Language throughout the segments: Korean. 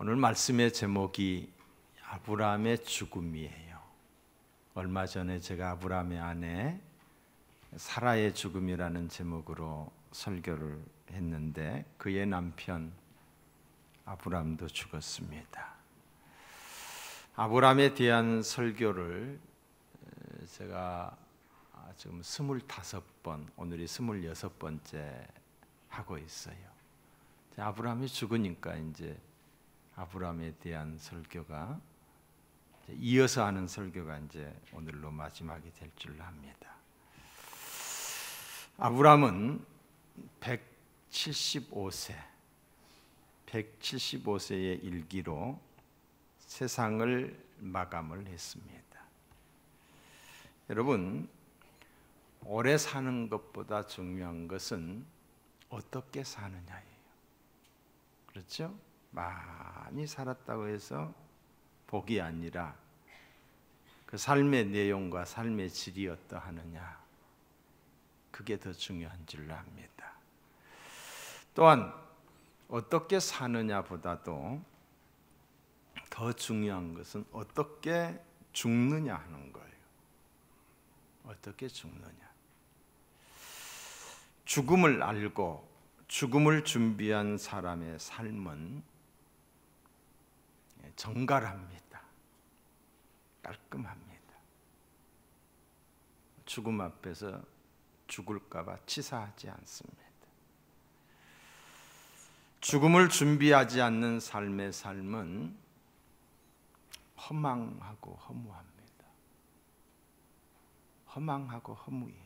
오늘 말씀의 제목이 아브라함의 죽음이에요. 얼마 전에 제가 아브라함의 아내 사라의 죽음이라는 제목으로 설교를 했는데 그의 남편 아브라함도 죽었습니다. 아브라함에 대한 설교를 제가 지금 25번, 오늘이 26번째 하고 있어요. 아브라함이 죽으니까 이제 아브라함에 대한 설교가 이어서 하는 설교가 이제 오늘로 마지막이 될 줄 압니다. 아브라함은 175세의 일기로 세상을 마감을 했습니다. 여러분, 오래 사는 것보다 중요한 것은 어떻게 사느냐예요. 그렇죠? 많이 살았다고 해서 복이 아니라 그 삶의 내용과 삶의 질이 어떠하느냐, 그게 더 중요한 줄로 압니다. 또한 어떻게 사느냐보다도 더 중요한 것은 어떻게 죽느냐 하는 거예요. 어떻게 죽느냐. 죽음을 알고 죽음을 준비한 사람의 삶은 정갈합니다. 깔끔합니다. 죽음 앞에서 죽을까 봐 치사하지 않습니다. 죽음을 준비하지 않는 삶의 삶은 허망하고 허무합니다. 허망하고 허무해요.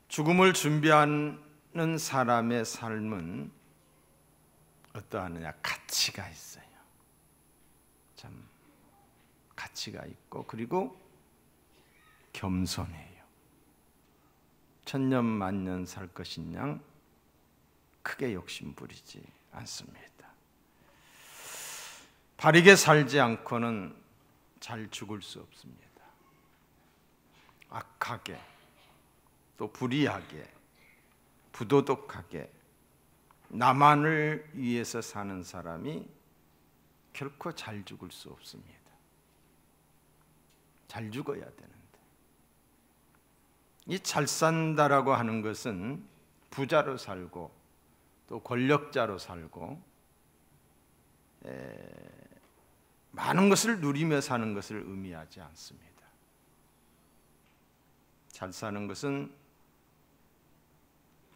죽음을 준비하는 사람의 삶은 어떠하느냐? 가치가 있어요. 참 가치가 있고, 그리고 겸손해요. 천년 만년 살 것인 양 크게 욕심 부리지 않습니다. 바르게 살지 않고는 잘 죽을 수 없습니다. 악하게, 또 불의하게, 부도덕하게 나만을 위해서 사는 사람이 결코 잘 죽을 수 없습니다. 잘 죽어야 되는데, 이 잘 산다라고 하는 것은 부자로 살고 또 권력자로 살고 많은 것을 누리며 사는 것을 의미하지 않습니다. 잘 사는 것은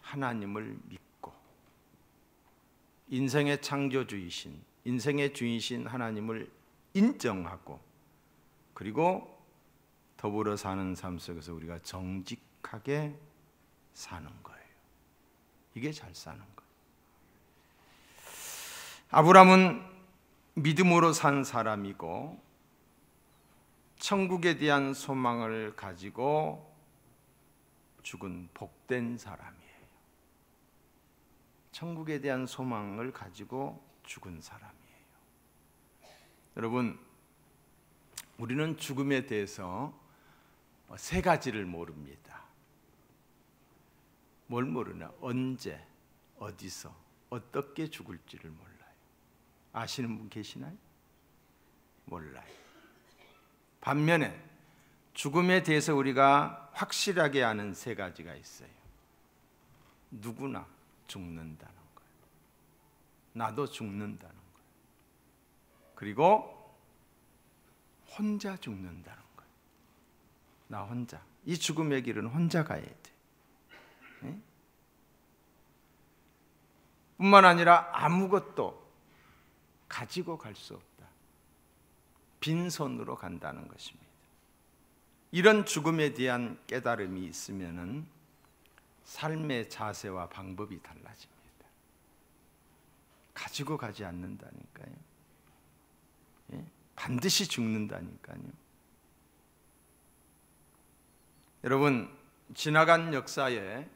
하나님을 믿고 인생의 창조주이신, 인생의 주이신 하나님을 인정하고, 그리고 더불어 사는 삶 속에서 우리가 정직하게 사는 거예요. 이게 잘 사는 거예요. 아브라함은 믿음으로 산 사람이고 천국에 대한 소망을 가지고 죽은 복된 사람이에요. 천국에 대한 소망을 가지고 죽은 사람이에요. 여러분, 우리는 죽음에 대해서 세 가지를 모릅니다. 뭘 모르나? 언제, 어디서, 어떻게 죽을지를 몰라요. 아시는 분 계시나요? 몰라요. 반면에 죽음에 대해서 우리가 확실하게 아는 세 가지가 있어요. 누구나 죽는다는 거예요. 나도 죽는다는 거예요. 그리고 혼자 죽는다는 거예요. 나 혼자. 이 죽음의 길은 혼자 가야 돼. 네? 뿐만 아니라 아무것도 가지고 갈 수 없다. 빈손으로 간다는 것입니다. 이런 죽음에 대한 깨달음이 있으면은 삶의 자세와 방법이 달라집니다. 가지고 가지 않는다니까요. 예? 반드시 죽는다니까요. 여러분, 지나간 역사에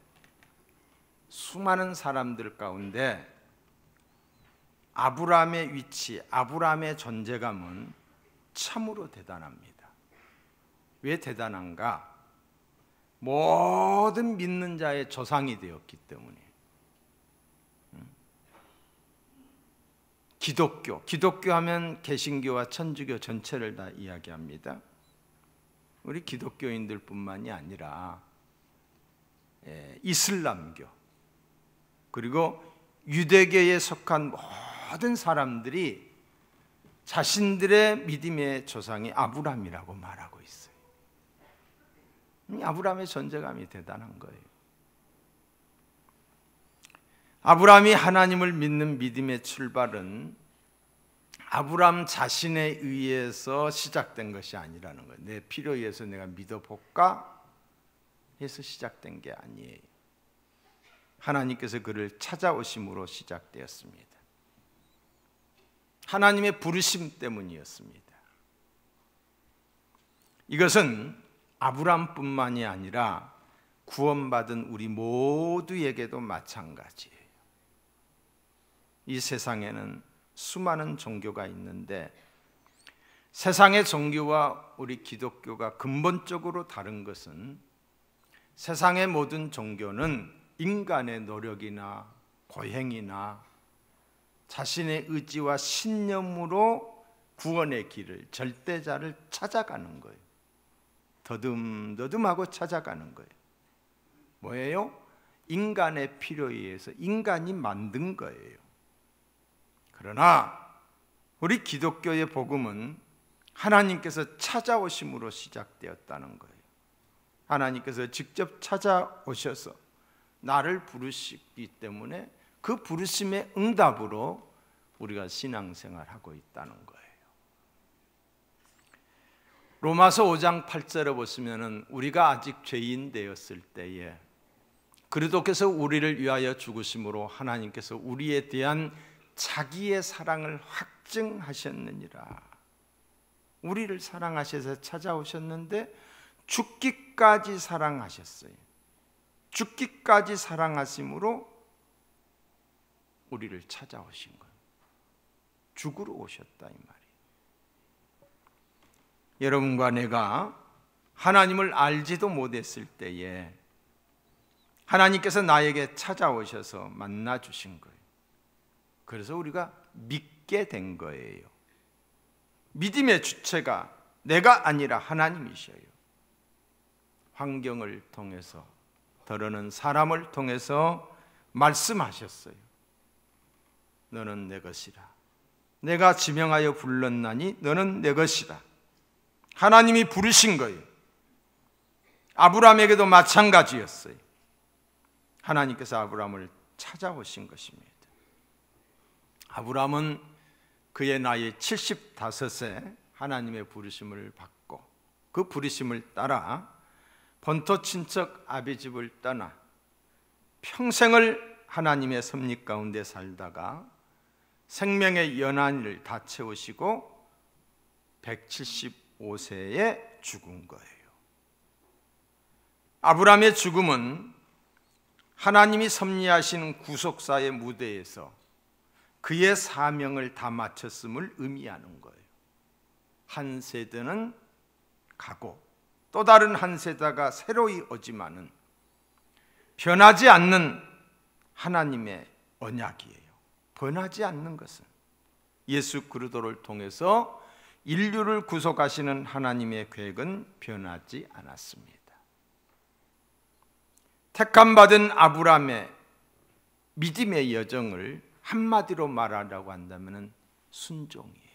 수많은 사람들 가운데 아브라함의 위치, 아브라함의 존재감은 참으로 대단합니다. 왜 대단한가? 모든 믿는 자의 조상이 되었기 때문에. 기독교 하면 개신교와 천주교 전체를 다 이야기합니다. 우리 기독교인들 뿐만이 아니라 이슬람교 그리고 유대교에 속한 모든 사람들이 자신들의 믿음의 조상이 아브라함이라고 말하고 있어요. 아브라함의 존재감이 대단한 거예요. 아브라함이 하나님을 믿는 믿음의 출발은 아브라함 자신에 의해서 시작된 것이 아니라는 거예요. 내 필요에 의해서 내가 믿어볼까 해서 시작된 게 아니에요. 하나님께서 그를 찾아오심으로 시작되었습니다. 하나님의 부르심 때문이었습니다. 이것은 아브라함뿐만이 아니라 구원받은 우리 모두에게도 마찬가지예요. 이 세상에는 수많은 종교가 있는데 세상의 종교와 우리 기독교가 근본적으로 다른 것은 세상의 모든 종교는 인간의 노력이나 고행이나 자신의 의지와 신념으로 구원의 길을, 절대자를 찾아가는 거예요. 더듬더듬하고 찾아가는 거예요. 뭐예요? 인간의 필요에 의해서 인간이 만든 거예요. 그러나 우리 기독교의 복음은 하나님께서 찾아오심으로 시작되었다는 거예요. 하나님께서 직접 찾아오셔서 나를 부르시기 때문에 그 부르심의 응답으로 우리가 신앙생활하고 있다는 거예요. 로마서 5장 8절에 보시면은 우리가 아직 죄인 되었을 때에 그리스도께서 우리를 위하여 죽으심으로 하나님께서 우리에 대한 자기의 사랑을 확증하셨느니라. 우리를 사랑하셔서 찾아오셨는데 죽기까지 사랑하셨어요. 죽기까지 사랑하심으로 우리를 찾아오신 거예요. 죽으러 오셨다 이 말이에요. 여러분과 내가 하나님을 알지도 못했을 때에 하나님께서 나에게 찾아오셔서 만나 주신 거예요. 그래서 우리가 믿게 된 거예요. 믿음의 주체가 내가 아니라 하나님이셔요. 환경을 통해서 더러는 사람을 통해서 말씀하셨어요. 너는 내 것이라. 내가 지명하여 불렀나니 너는 내 것이라. 하나님이 부르신 거예요. 아브라함에게도 마찬가지였어요. 하나님께서 아브라함을 찾아오신 것입니다. 아브라함은 그의 나이 75세 하나님의 부르심을 받고 그 부르심을 따라 본토 친척 아비집을 떠나 평생을 하나님의 섭리 가운데 살다가 생명의 연한을 다 채우시고 175세에 죽은 거예요. 아브라함의 죽음은 하나님이 섭리하신 구속사의 무대에서 그의 사명을 다 마쳤음을 의미하는 거예요. 한 세대는 가고 또 다른 한 세대가 새로이 오지만은 변하지 않는 하나님의 언약이에요. 변하지 않는 것은 예수 그리스도를 통해서 인류를 구속하시는 하나님의 계획은 변하지 않았습니다. 택함받은 아브라함의 믿음의 여정을 한마디로 말하려고 한다면 순종이에요.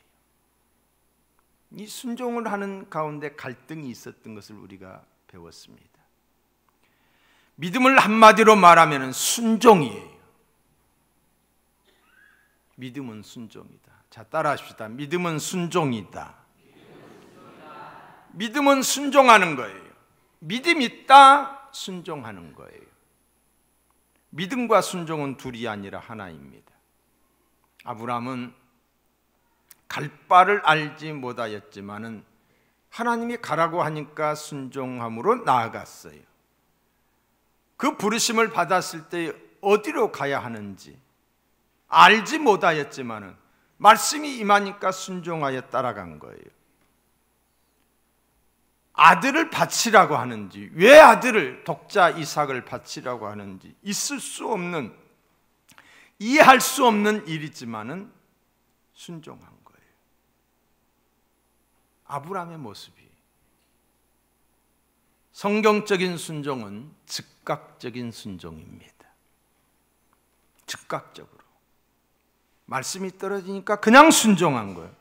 이 순종을 하는 가운데 갈등이 있었던 것을 우리가 배웠습니다. 믿음을 한마디로 말하면 순종이에요. 믿음은 순종이다. 자, 따라합시다. 믿음은 순종이다. 믿음은 순종하는 거예요. 믿음 있다, 순종하는 거예요. 믿음과 순종은 둘이 아니라 하나입니다. 아브라함은 갈 바를 알지 못하였지만은 하나님이 가라고 하니까 순종함으로 나아갔어요. 그 부르심을 받았을 때 어디로 가야 하는지 알지 못하였지만은 말씀이 임하니까 순종하여 따라간 거예요. 아들을 바치라고 하는지, 왜 아들을, 독자 이삭을 바치라고 하는지 있을 수 없는, 이해할 수 없는 일이지만은 순종한 거예요. 아브라함의 모습이. 성경적인 순종은 즉각적인 순종입니다. 즉각적으로. 말씀이 떨어지니까 그냥 순종한 거예요.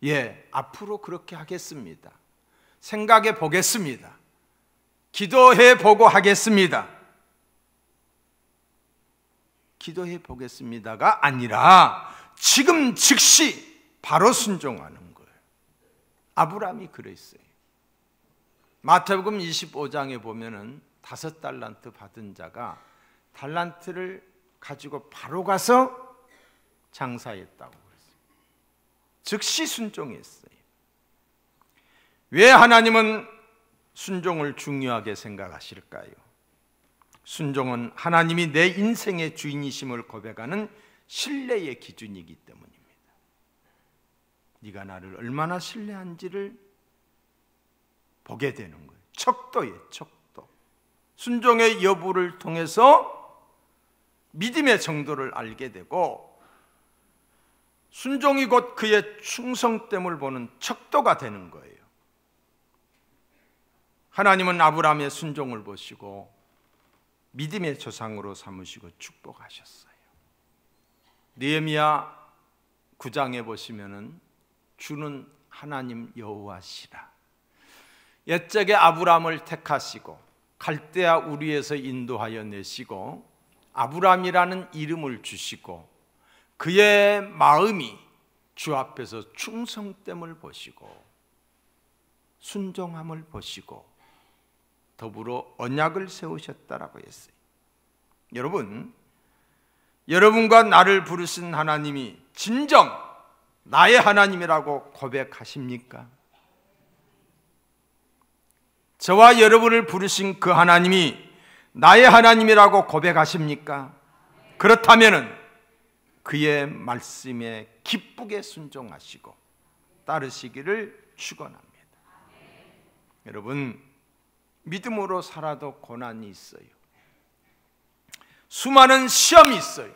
예, 앞으로 그렇게 하겠습니다. 생각해 보겠습니다. 기도해 보고 하겠습니다. 기도해 보겠습니다가 아니라 지금 즉시 바로 순종하는 거예요. 아브라함이 그랬어요. 마태복음 25장에 보면은 5달란트 받은 자가 달란트를 가지고 바로 가서 장사했다고 그랬어요. 즉시 순종했어요. 왜 하나님은 순종을 중요하게 생각하실까요? 순종은 하나님이 내 인생의 주인이심을 고백하는 신뢰의 기준이기 때문입니다. 네가 나를 얼마나 신뢰한지를 보게 되는 거예요. 척도예요, 척도. 순종의 여부를 통해서 믿음의 정도를 알게 되고, 순종이 곧 그의 충성됨을 보는 척도가 되는 거예요. 하나님은 아브라함의 순종을 보시고 믿음의 조상으로 삼으시고 축복하셨어요. 느헤미야 9장에 보시면은 주는 하나님 여호와시라. 옛적에 아브라함을 택하시고 갈대아 우리에서 인도하여 내시고 아브라함이라는 이름을 주시고 그의 마음이 주 앞에서 충성됨을 보시고 순종함을 보시고 더불어 언약을 세우셨다라고 했어요. 여러분, 여러분과 나를 부르신 하나님이 진정 나의 하나님이라고 고백하십니까? 저와 여러분을 부르신 그 하나님이 나의 하나님이라고 고백하십니까? 그렇다면 그의 말씀에 기쁘게 순종하시고 따르시기를 축원합니다. 여러분, 믿음으로 살아도 고난이 있어요. 수많은 시험이 있어요.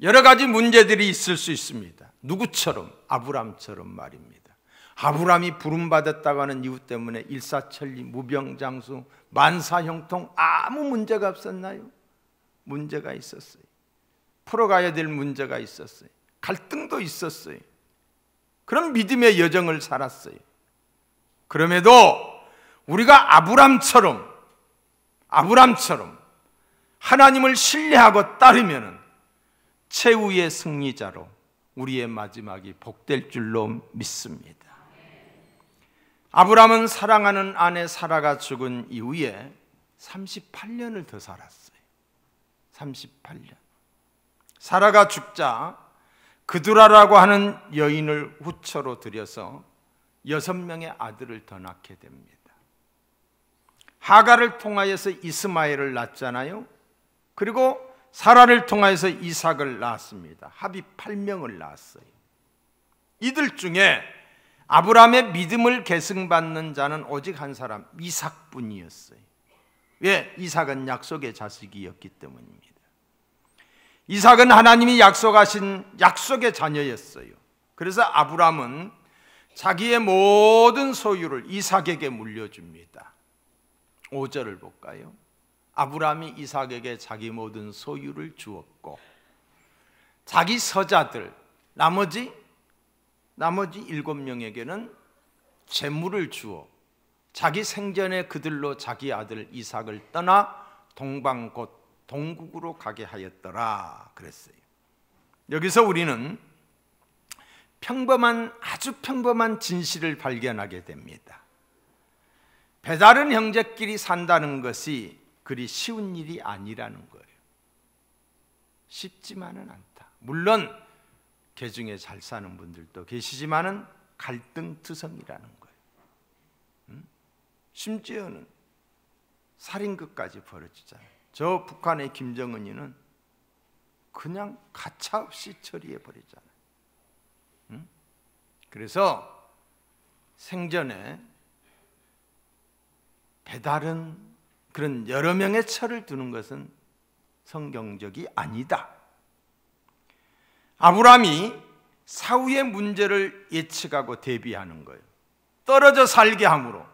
여러 가지 문제들이 있을 수 있습니다. 누구처럼? 아브람처럼 말입니다. 아브람이 부름받았다고 하는 이유 때문에 일사천리, 무병장수, 만사형통 아무 문제가 없었나요? 문제가 있었어요. 풀어가야 될 문제가 있었어요. 갈등도 있었어요. 그런 믿음의 여정을 살았어요. 그럼에도 우리가 아브람처럼 하나님을 신뢰하고 따르면 최후의 승리자로 우리의 마지막이 복될 줄로 믿습니다. 아브람은 사랑하는 아내 사라가 죽은 이후에 38년을 더 살았어요. 38년. 사라가 죽자 그두라라고 하는 여인을 후처로 들여서 6명의 아들을 더 낳게 됩니다. 하가를 통하여서 이스마엘을 낳잖아요. 그리고 사라를 통하여서 이삭을 낳았습니다. 합이 8명을 낳았어요. 이들 중에 아브라함의 믿음을 계승받는 자는 오직 한 사람, 이삭뿐이었어요. 왜? 이삭은 약속의 자식이었기 때문입니다. 이삭은 하나님이 약속하신 약속의 자녀였어요. 그래서 아브라함은 자기의 모든 소유를 이삭에게 물려줍니다. 5절을 볼까요? 아브라함이 이삭에게 자기 모든 소유를 주었고 자기 서자들 나머지 7명에게는 재물을 주어 자기 생전에 그들로 자기 아들 이삭을 떠나 동방 곧 동국으로 가게 하였더라 그랬어요. 여기서 우리는 아주 평범한 진실을 발견하게 됩니다. 배다른 형제끼리 산다는 것이 그리 쉬운 일이 아니라는 거예요. 쉽지만은 않다. 물론 개중에 잘 사는 분들도 계시지만은 갈등투성이라는 거예요. 심지어는 살인극까지 벌어지잖아요. 저 북한의 김정은이는 그냥 가차없이 처리해 버리잖아요. 그래서 생전에 배다른 그런 여러 명의 철을 두는 것은 성경적이 아니다. 아브라함이 사후의 문제를 예측하고 대비하는 거예요. 떨어져 살게 함으로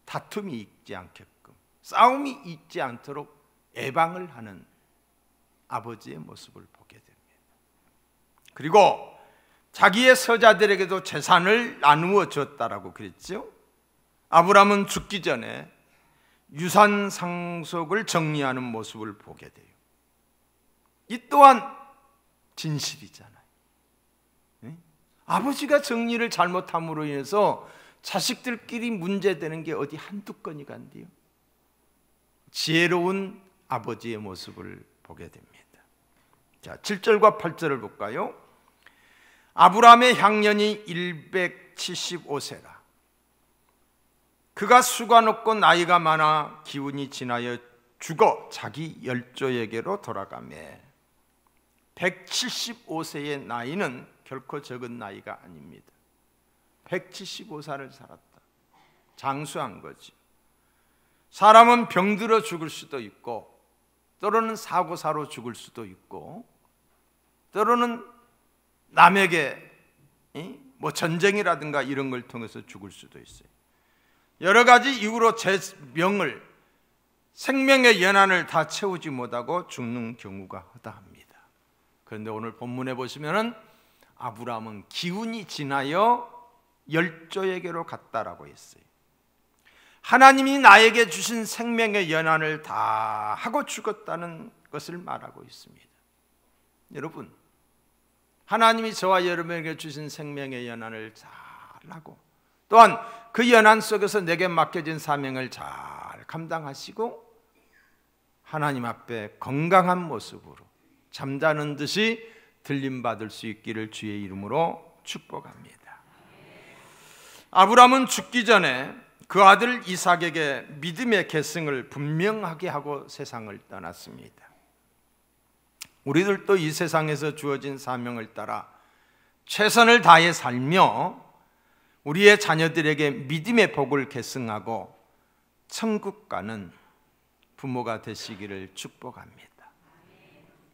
다툼이 있지 않게끔, 싸움이 있지 않도록 예방을 하는 아버지의 모습을 보게 됩니다. 그리고 자기의 서자들에게도 재산을 나누어 줬다라고 그랬죠. 아브라함은 죽기 전에 유산 상속을 정리하는 모습을 보게 돼요. 이 또한 진실이잖아요. 아버지가 정리를 잘못함으로 인해서 자식들끼리 문제되는 게 어디 한두 건이가 안돼요. 지혜로운 아버지의 모습을 보게 됩니다. 자, 7절과 8절을 볼까요? 아브라함의 향년이 175세라. 그가 수가 높고 나이가 많아 기운이 지나여 죽어 자기 열조에게로 돌아가매. 175세의 나이는 결코 적은 나이가 아닙니다. 175살을 살았다. 장수한 거지. 사람은 병들어 죽을 수도 있고, 때로는 사고사로 죽을 수도 있고, 때로는 남에게 뭐 전쟁이라든가 이런 걸 통해서 죽을 수도 있어요. 여러 가지 이유로 제 명을, 생명의 연한을 다 채우지 못하고 죽는 경우가 허다합니다. 그런데 오늘 본문에 보시면은 아브라함은 기운이 지나여 열조에게로 갔다라고 했어요. 하나님이 나에게 주신 생명의 연한을 다 하고 죽었다는 것을 말하고 있습니다. 여러분, 하나님이 저와 여러분에게 주신 생명의 연한을 잘하고, 또한 그 연한 속에서 내게 맡겨진 사명을 잘 감당하시고 하나님 앞에 건강한 모습으로 잠자는 듯이 들림받을 수 있기를 주의 이름으로 축복합니다. 아브라함은 죽기 전에 그 아들 이삭에게 믿음의 계승을 분명하게 하고 세상을 떠났습니다. 우리들도 이 세상에서 주어진 사명을 따라 최선을 다해 살며 우리의 자녀들에게 믿음의 복을 계승하고 천국 가는 부모가 되시기를 축복합니다.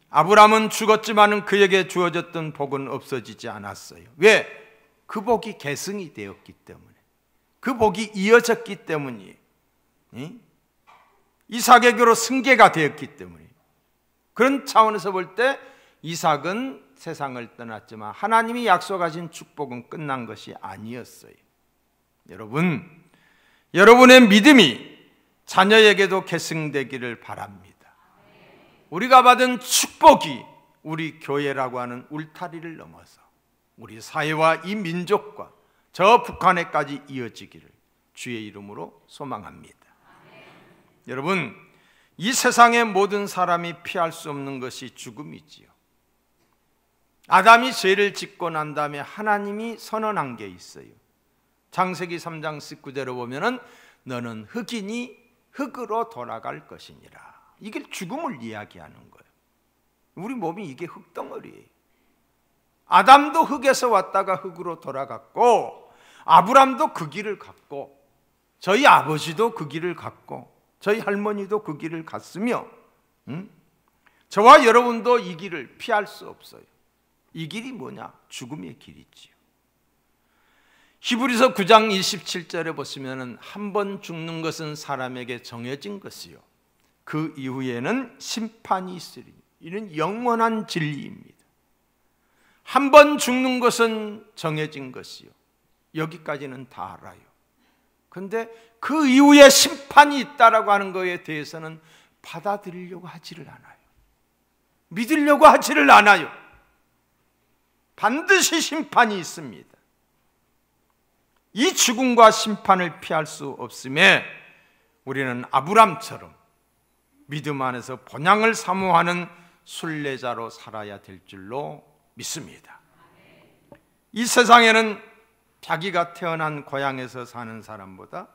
아브라함은 죽었지만 그에게 주어졌던 복은 없어지지 않았어요. 왜? 그 복이 계승이 되었기 때문에, 그 복이 이어졌기 때문이에요. 이삭에게로 승계가 되었기 때문에. 그런 차원에서 볼 때 이삭은 세상을 떠났지만 하나님이 약속하신 축복은 끝난 것이 아니었어요. 여러분, 여러분의 믿음이 자녀에게도 계승되기를 바랍니다. 우리가 받은 축복이 우리 교회라고 하는 울타리를 넘어서 우리 사회와 이 민족과 저 북한에까지 이어지기를 주의 이름으로 소망합니다. 여러분, 이 세상의 모든 사람이 피할 수 없는 것이 죽음이지요. 아담이 죄를 짓고 난 다음에 하나님이 선언한 게 있어요. 창세기 3장 19절을 보면은 너는 흙이니 흙으로 돌아갈 것이니라. 이게 죽음을 이야기하는 거예요. 우리 몸이 이게 흙덩어리예요. 아담도 흙에서 왔다가 흙으로 돌아갔고, 아브람도 그 길을 갔고, 저희 아버지도 그 길을 갔고, 저희 할머니도 그 길을 갔으며, 저와 여러분도 이 길을 피할 수 없어요. 이 길이 뭐냐? 죽음의 길이지요. 히브리서 9장 27절에 보시면은 한 번 죽는 것은 사람에게 정해진 것이요, 그 이후에는 심판이 있으리니 이는 영원한 진리입니다. 한 번 죽는 것은 정해진 것이요, 여기까지는 다 알아요. 그런데 그 이후에 심판이 있다라고 하는 것에 대해서는 받아들이려고 하지를 않아요. 믿으려고 하지를 않아요. 반드시 심판이 있습니다. 이 죽음과 심판을 피할 수 없음에 우리는 아브람처럼 믿음 안에서 본향을 사모하는 순례자로 살아야 될 줄로 믿습니다. 이 세상에는 자기가 태어난 고향에서 사는 사람보다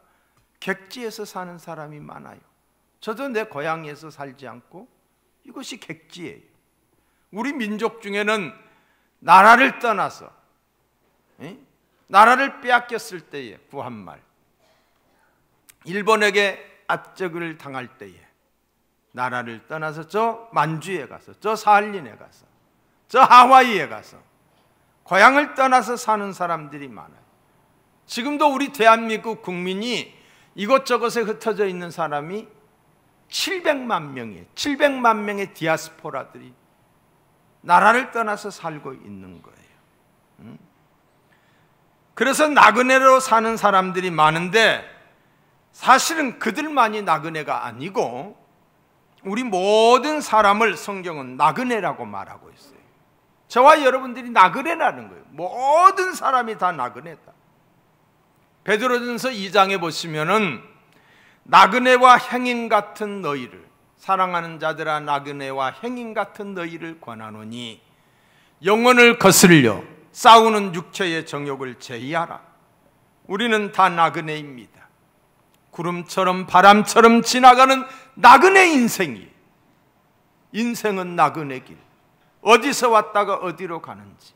객지에서 사는 사람이 많아요. 저도 내 고향에서 살지 않고 이것이 객지예요. 우리 민족 중에는 나라를 떠나서, 나라를 빼앗겼을 때에 구한말, 일본에게 압적을 당할 때에 나라를 떠나서 저 만주에 가서, 저 사할린에 가서, 저 하와이에 가서 고향을 떠나서 사는 사람들이 많아요. 지금도 우리 대한민국 국민이 이곳저곳에 흩어져 있는 사람이 700만 명이에요. 700만 명의 디아스포라들이 나라를 떠나서 살고 있는 거예요. 그래서 나그네로 사는 사람들이 많은데 사실은 그들만이 나그네가 아니고 우리 모든 사람을 성경은 나그네라고 말하고 있어요. 저와 여러분들이 나그네라는 거예요. 모든 사람이 다 나그네다. 베드로전서 2장에 보시면은 나그네와 행인 같은 너희를, 사랑하는 자들아 나그네와 행인 같은 너희를 권하노니 영혼을 거슬려 싸우는 육체의 정욕을 제의하라. 우리는 다 나그네입니다. 구름처럼 바람처럼 지나가는 나그네 인생이, 인생은 나그네 길, 어디서 왔다가 어디로 가는지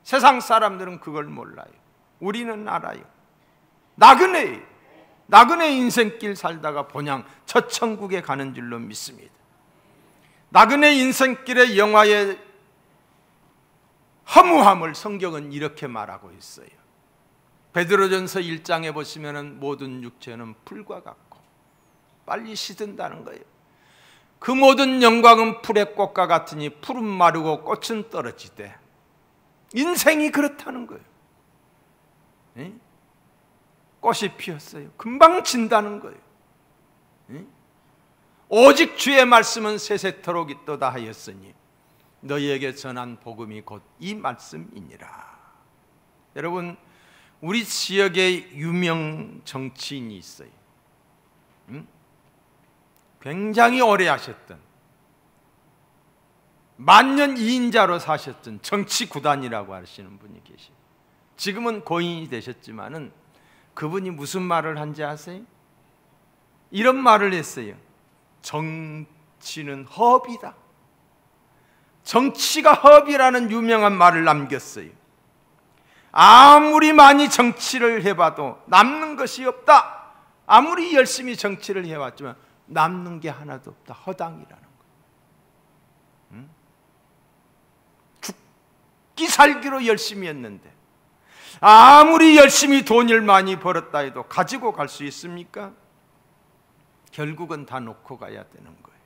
세상 사람들은 그걸 몰라요. 우리는 알아요. 나그네 인생길 살다가 본향 첫 천국에 가는 줄로 믿습니다. 나그네 인생길의 영화의 허무함을 성경은 이렇게 말하고 있어요. 베드로전서 1장에 보시면은 모든 육체는 풀과 같고 빨리 시든다는 거예요. 그 모든 영광은 풀의 꽃과 같으니 풀은 마르고 꽃은 떨어지되, 인생이 그렇다는 거예요. 에? 꽃이 피었어요. 금방 진다는 거예요. 에? 오직 주의 말씀은 세세토록 있도다 하였으니 너희에게 전한 복음이 곧 이 말씀이니라. 여러분, 우리 지역에 유명 정치인이 있어요. 굉장히 오래 하셨던, 만년 2인자로 사셨던 정치구단이라고 하시는 분이 계시죠. 지금은 고인이 되셨지만은 그분이 무슨 말을 한지 아세요? 이런 말을 했어요. 정치는 허비다. 정치가 허비라는 유명한 말을 남겼어요. 아무리 많이 정치를 해봐도 남는 것이 없다. 아무리 열심히 정치를 해왔지만 남는 게 하나도 없다. 허당이라는 거예요. 죽기 살기로 열심히 했는데 아무리 열심히 돈을 많이 벌었다 해도 가지고 갈 수 있습니까? 결국은 다 놓고 가야 되는 거예요.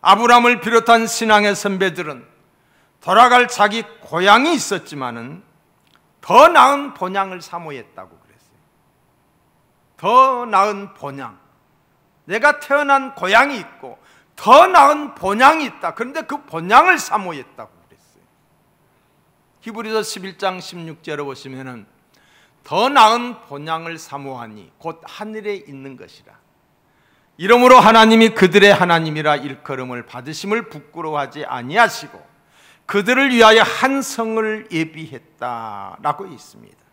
아브라함을 비롯한 신앙의 선배들은 돌아갈 자기 고향이 있었지만은 더 나은 본향을 사모했다고 그랬어요. 더 나은 본향, 내가 태어난 고향이 있고 더 나은 본향이 있다. 그런데 그 본향을 사모했다고 그랬어요. 히브리서 11장 16절에 보시면은 더 나은 본향을 사모하니 곧 하늘에 있는 것이라. 이러므로 하나님이 그들의 하나님이라 일컬음을 받으심을 부끄러워하지 아니하시고 그들을 위하여 한 성을 예비했다라고 있습니다.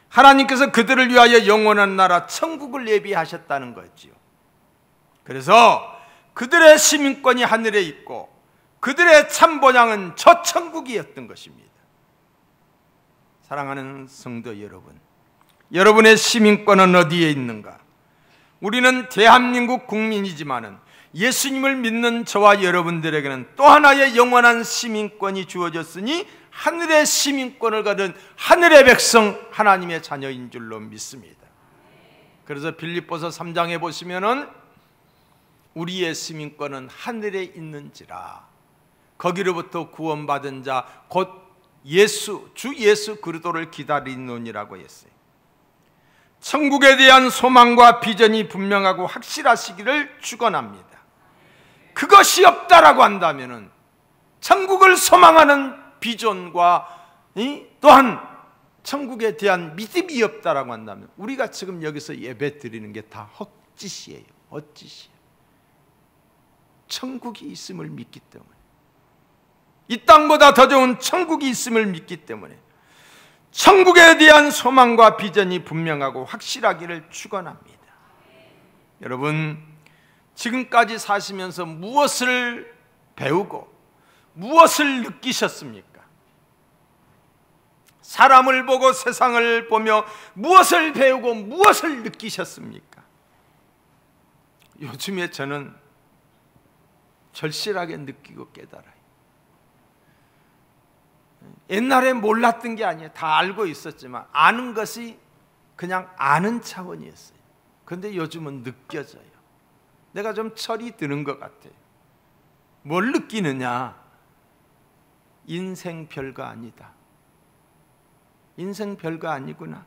하나님께서 그들을 위하여 영원한 나라 천국을 예비하셨다는 거지요. 그래서 그들의 시민권이 하늘에 있고 그들의 참 본향은 저 천국이었던 것입니다. 사랑하는 성도 여러분, 여러분의 시민권은 어디에 있는가? 우리는 대한민국 국민이지만은 예수님을 믿는 저와 여러분들에게는 또 하나의 영원한 시민권이 주어졌으니 하늘의 시민권을 가진 하늘의 백성, 하나님의 자녀인 줄로 믿습니다. 그래서 빌립보서 3장에 보시면은 우리의 시민권은 하늘에 있는지라 거기로부터 구원받은 자 곧 주 예수 그리스도를 기다리노니라고 했어요. 천국에 대한 소망과 비전이 분명하고 확실하시기를 축원합니다. 그것이 없다라고 한다면은 천국을 소망하는 비전과 또한 천국에 대한 믿음이 없다라고 한다면 우리가 지금 여기서 예배 드리는 게 다 헛짓이에요. 헛짓이에요. 천국이 있음을 믿기 때문에, 이 땅보다 더 좋은 천국이 있음을 믿기 때문에 천국에 대한 소망과 비전이 분명하고 확실하기를 축원합니다. 여러분, 지금까지 사시면서 무엇을 배우고 무엇을 느끼셨습니까? 사람을 보고 세상을 보며 무엇을 배우고 무엇을 느끼셨습니까? 요즘에 저는 절실하게 느끼고 깨달아요. 옛날에 몰랐던 게 아니에요. 다 알고 있었지만 아는 것이 그냥 아는 차원이었어요. 그런데 요즘은 느껴져요. 내가 좀 철이 드는 것 같아요. 뭘 느끼느냐? 인생 별거 아니다. 인생 별거 아니구나.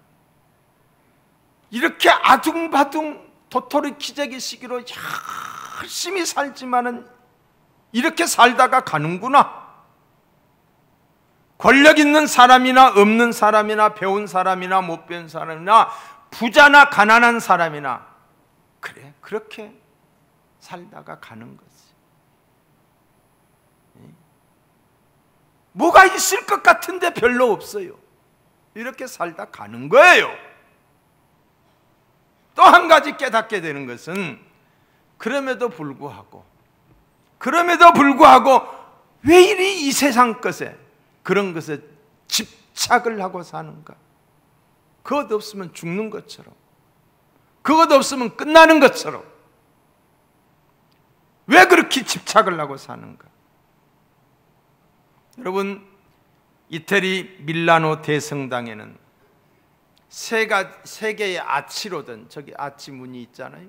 이렇게 아둥바둥 도토리 키재기 시기로 열심히 살지만은 이렇게 살다가 가는구나. 권력 있는 사람이나 없는 사람이나 배운 사람이나 못 배운 사람이나 부자나 가난한 사람이나 그래 그렇게 살다가 가는 거지. 뭐가 있을 것 같은데 별로 없어요. 이렇게 살다 가는 거예요. 또 한 가지 깨닫게 되는 것은 그럼에도 불구하고 왜 이리 이 세상 것에 그런 것에 집착을 하고 사는가? 그것 없으면 죽는 것처럼, 그것 없으면 끝나는 것처럼 왜 그렇게 집착을 하고 사는가? 여러분, 이태리 밀라노 대성당에는 세 개의 아치로 된 저기 아치 문이 있잖아요.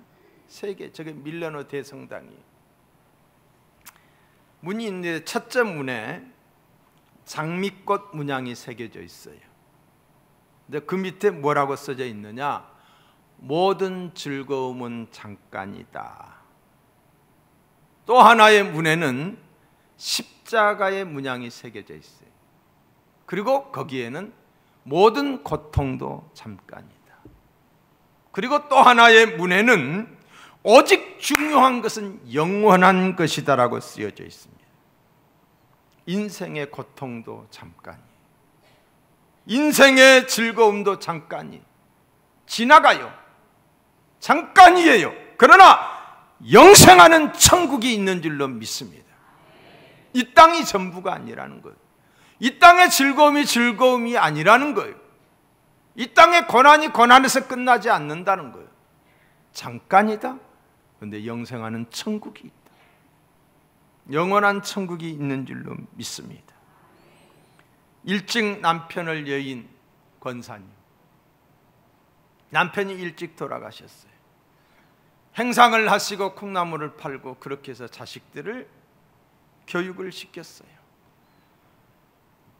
세 개, 저게 밀라노 대성당이 문이 있는데 첫째 문에 장미꽃 문양이 새겨져 있어요. 근데 그 밑에 뭐라고 써져 있느냐? 모든 즐거움은 잠깐이다. 또 하나의 문에는 십자가의 문양이 새겨져 있어요. 그리고 거기에는 모든 고통도 잠깐이다. 그리고 또 하나의 문에는 오직 중요한 것은 영원한 것이다라고 쓰여져 있습니다. 인생의 고통도 잠깐이, 인생의 즐거움도 잠깐이 지나가요. 잠깐이에요. 그러나 영생하는 천국이 있는 줄로 믿습니다. 이 땅이 전부가 아니라는 거예요. 이 땅의 즐거움이 아니라는 거예요. 이 땅의 고난이 고난에서 끝나지 않는다는 거예요. 잠깐이다. 그런데 영생하는 천국이 있다. 영원한 천국이 있는 줄로 믿습니다. 일찍 남편을 여인 권사님, 남편이 일찍 돌아가셨어요. 행상을 하시고 콩나물을 팔고 그렇게 해서 자식들을 교육을 시켰어요.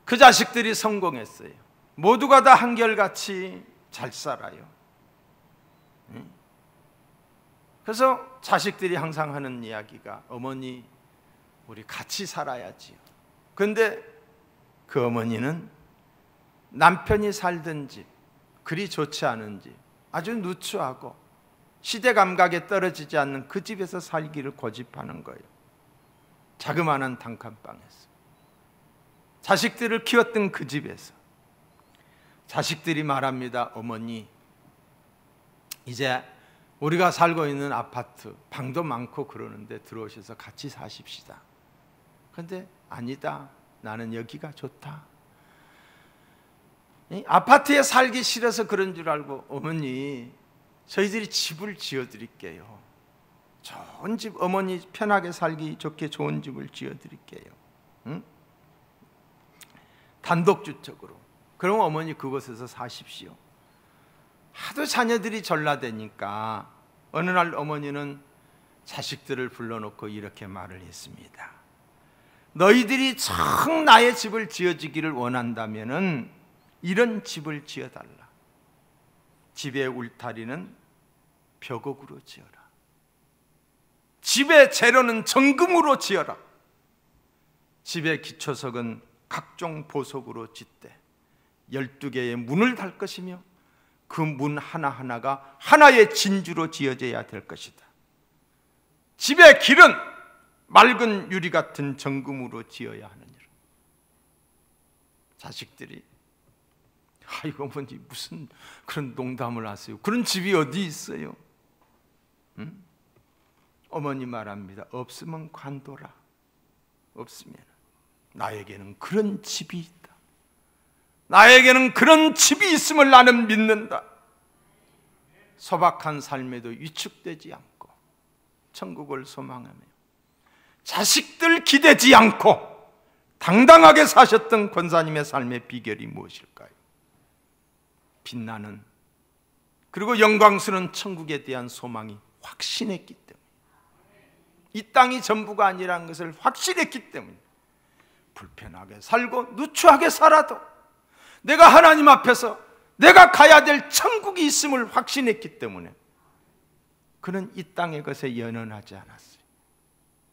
그 자식들이 성공했어요. 모두가 다 한결같이 잘 살아요. 그래서 자식들이 항상 하는 이야기가 어머니 우리 같이 살아야지요. 그런데 그 어머니는 남편이 살던 집, 그리 좋지 않은 집, 아주 누추하고 시대 감각에 떨어지지 않는 그 집에서 살기를 고집하는 거예요. 자그마한 단칸방에서 자식들을 키웠던 그 집에서 자식들이 말합니다. 어머니, 이제 우리가 살고 있는 아파트 방도 많고 그러는데 들어오셔서 같이 사십시다. 그런데 아니다, 나는 여기가 좋다. 아파트에 살기 싫어서 그런 줄 알고 어머니 저희들이 집을 지어드릴게요. 좋은 집, 어머니 편하게 살기 좋게 좋은 집을 지어드릴게요. 응? 단독주택으로. 그럼 어머니 그곳에서 사십시오. 하도 자녀들이 전라대니까 어느 날 어머니는 자식들을 불러놓고 이렇게 말을 했습니다. 너희들이 정 나의 집을 지어주기를 원한다면은 이런 집을 지어달라. 집의 울타리는 벽옥으로 지어라. 집의 재료는 정금으로 지어라. 집의 기초석은 각종 보석으로 짓되 12개의 문을 달 것이며 그 문 하나하나가 하나의 진주로 지어져야 될 것이다. 집의 길은 맑은 유리 같은 정금으로 지어야 하느니라. 자식들이 아이고 어머니 무슨 그런 농담을 하세요. 그런 집이 어디 있어요? 응? 어머니 말합니다. 없으면 관둬라. 없으면 나에게는 그런 집이 있다. 나에게는 그런 집이 있음을 나는 믿는다. 소박한 삶에도 위축되지 않고 천국을 소망하며 자식들 기대지 않고 당당하게 사셨던 권사님의 삶의 비결이 무엇일까요? 빛나는, 그리고 영광스러운 천국에 대한 소망이 확신했기 때문에, 이 땅이 전부가 아니라는 것을 확신했기 때문에, 불편하게 살고 누추하게 살아도 내가 하나님 앞에서 내가 가야 될 천국이 있음을 확신했기 때문에 그는 이 땅의 것에 연연하지 않았어요.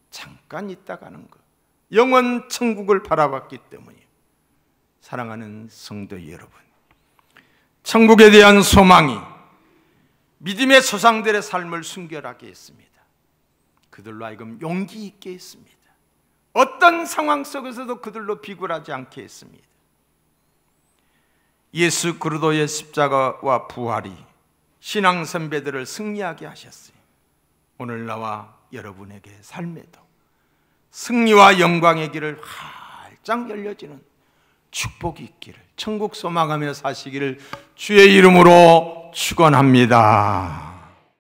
잠깐 있다 가는 것, 영원 천국을 바라봤기 때문이에요. 사랑하는 성도 여러분, 천국에 대한 소망이 믿음의 조상들의 삶을 순결하게 했습니다. 그들로 하여금 용기 있게 했습니다. 어떤 상황 속에서도 그들로 비굴하지 않게 했습니다. 예수 그리스도의 십자가와 부활이 신앙 선배들을 승리하게 하셨어요. 오늘 나와 여러분에게 삶에도 승리와 영광의 길을 활짝 열려지는 축복이 있기를, 천국 소망하며 사시기를 주의 이름으로 축원합니다.